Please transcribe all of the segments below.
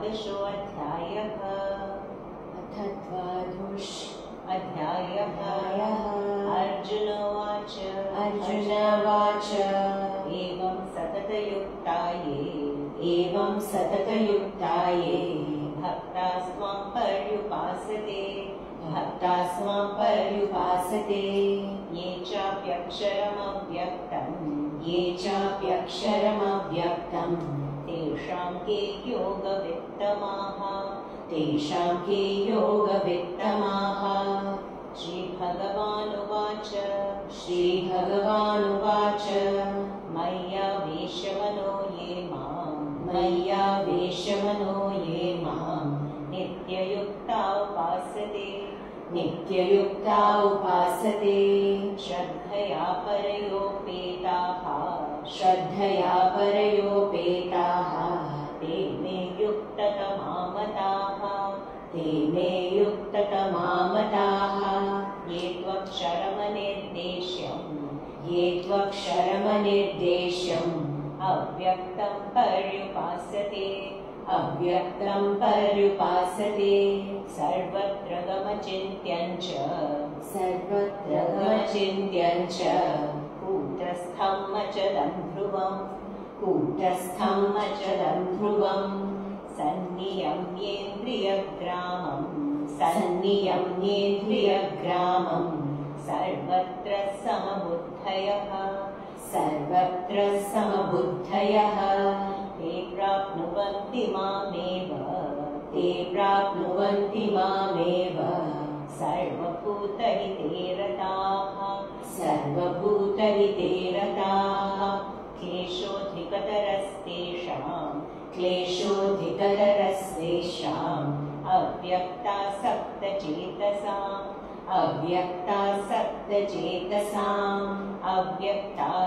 द्वादशोऽध्यायः। अथ द्वादश अध्यायः। अर्जुन उवाच एवं सततयुक्ताये भक्तास्त्वां पर्युपासते ये चाप्यक्षरमव्यक्तं तेषां के योगवित्तमाः। श्रीभगवानुवाच मय्यावेशमनो ये मां नित्ययुक्ता उपासते श्रद्धया परयोपेताः ते मे युक्ततमामताः ये त्वक्षरमनिर्देश्यम् अव्यक्तं पर्युपासते सर्वत्र गमचिन्त्यं च कूटस्थं मचलं ध्रुवं सन्नियम्येन्द्रियग्रामं सर्वत्र समबुद्धयः ते प्राप्नुवन्ति मामेव सर्वभूतहिते रताः क्लेशोऽधिकतरस्तेषाम् अव्यक्तासक्तचेतसाम् अव्यक्ता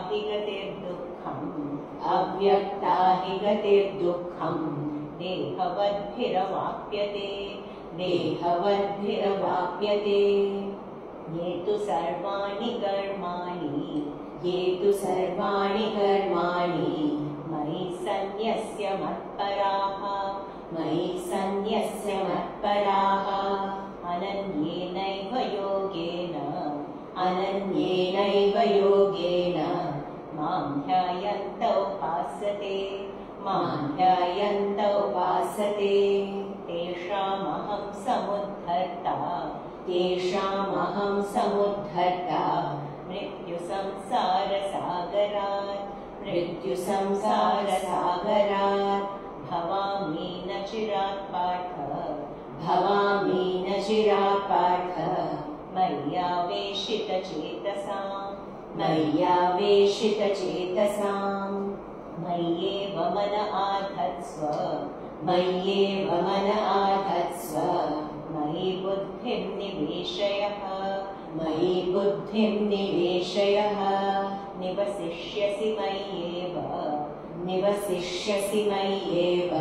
हि गतिर्दुःखम् देहवद्भिरवाप्यते ये तु सर्वाणि कर्माणि मयि सन्न्यस्य मत्पराः अनन्येनैव योगेन मां ध्यायन्त उपासते तेषामहं समुद्धर्ता मृत्युसंसारसागरात् भवामि न चिरात् पार्थ मय्यावेशितचेतसाम् मय्येव मन आधत्स्व मयि बुद्धिं निवेशय निवसिष्यसि मय्येव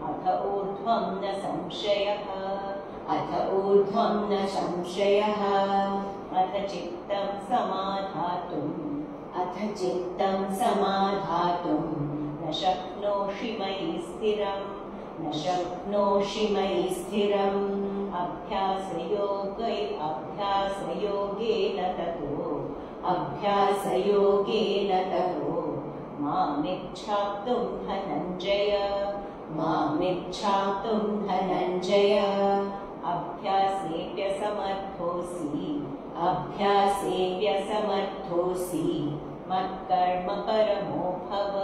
अथ ऊर्ध्वं न संशयः अथ चित्तं समाधातुं न शक्नोषि मयि स्थिरम् अभ्यासयोगेन ततो मामिच्छाप्तुं धनञ्जय अभ्यासेऽप्यसमर्थोऽसि मत्कर्म परमो भव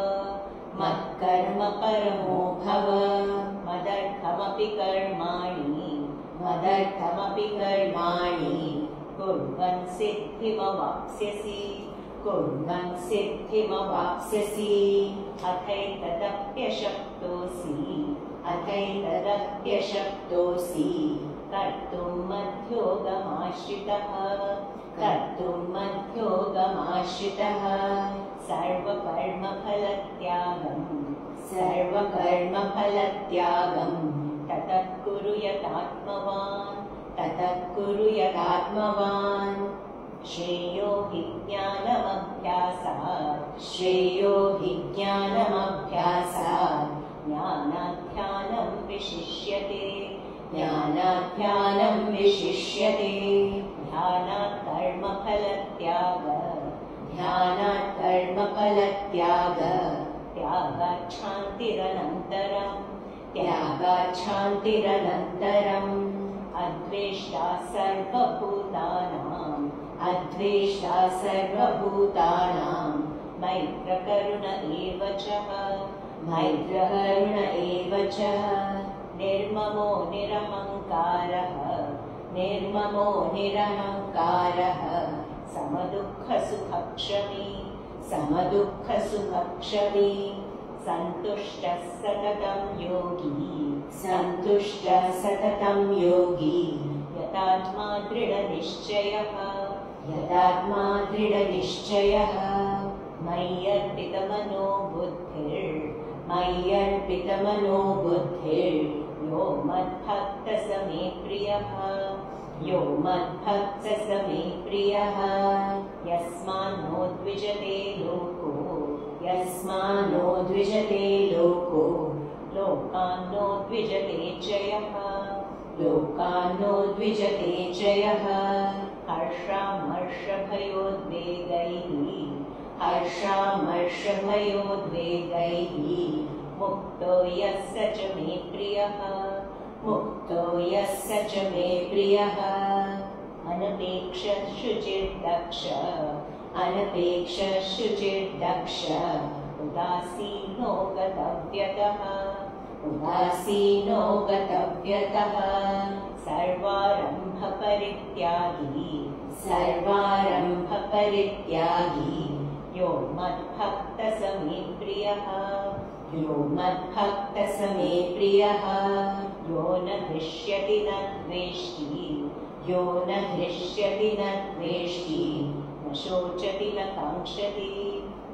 मदर्थमपि कर्माणि कुर्वन् सिद्धिमवाप्स्यसि अथैतदप्यशक्तोऽसि कर्तुं मध्योगमाश्रितः सर्वकर्मफलत्यागं ततः कुरु यदात्मवान् श्रेयो हि ज्ञानमभ्यासात् ज्ञानाध्यानं विशिष्यते ज्ञानात् ध्यानं विशिष्यते ध्यानात् कर्मफलत्याग ध्यानात् कर्मफलत्याग त्यागात् शान्तिरनन्तरम् त्यागात् शान्तिरनन्तरम् अद्वेष्टा सर्वभूतानाम् अद्वेष्टा सर्वभूतानां मैत्रकरुण एव च मैत्रकरुण एव च निर्ममो निरहङ्कारः निर्ममो निरहङ्कारः समदुःखसुखक्षमी समदुःखसुखक्षमी सन्तुष्टः सततं योगी सन्तुष्टः सततं योगी यतात्मा दृढनिश्चयः यदात्मा दृढनिश्चयः मय्यर्पितमनो मय्यर्पितमनो यो मद्भक्तः स मे प्रियः यो मद्भक्तः स मे प्रियः यस्मान्नो द्विजते लोको यस्मान्नो द्विजते लोको लोकान्नो द्विजते च यः लोकान्नो द्विजते च यः हर्षामर्षभयोद्वेगैः मुक्तो यः स च मे प्रियः मुक्तो यः स च मे प्रियः अनपेक्षः शुचिर्दक्ष शुचिर्दक्ष उदासीनो गतव्यतः उदासीनो गतव्यतः सर्वारम्भपरित्यागी यो मद्भक्तः स मे प्रियः यो मद्भक्तः स मे प्रियः यो न हृष्यति न द्वेष्टि यो न हृष्यति न द्वेष्टि न शोचति न काङ्क्षति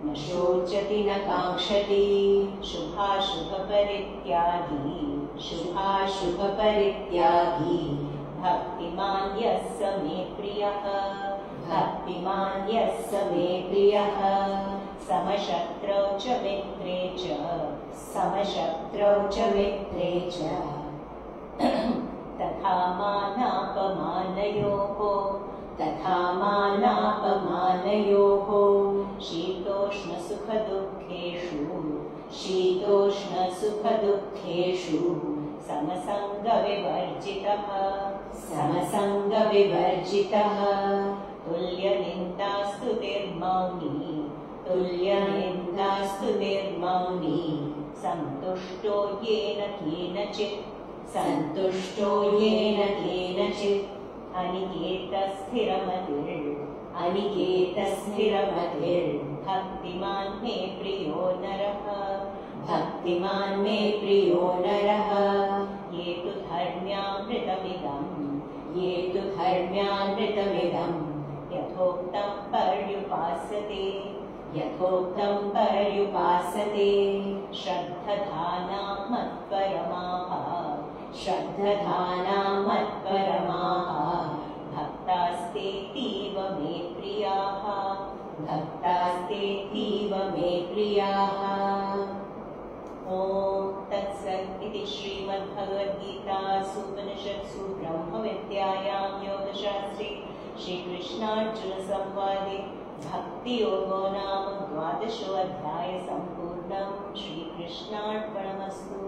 न शोचति न काङ्क्षति शुभाशुभपरित्यागी भक्तिमान् यः स मे प्रियः भक्तिमान् यः स मे प्रियः समशत्रौ च मित्रे च समशत्रौ च मित्रे च तथा मानापमानयोः शीतोष्णसुखदुःखेषु समसङ्गविवर्जितः तुल्यनिन्दास्तुतिर्मौनी सन्तुष्टो येन केनचित् अनिकेतस्थिरमतिर् भक्तिमान् मे प्रियो नरः ये तु धर्म्यामृतमिदम् यथोक्तं पर्युपासते श्रद्धधानां मत्परमाः भक्तास्तेतीव मे प्रियाः ॐ तत्सत् इति श्रीमद्भगवद्गीतासूपनिषत्सु ब्रह्मविद्यायां योगशास्त्रे श्रीकृष्णार्जुनसंवादे भक्तियोगो नाम 12 सम्पूर्णं। श्रीकृष्णार्पणमस्तु।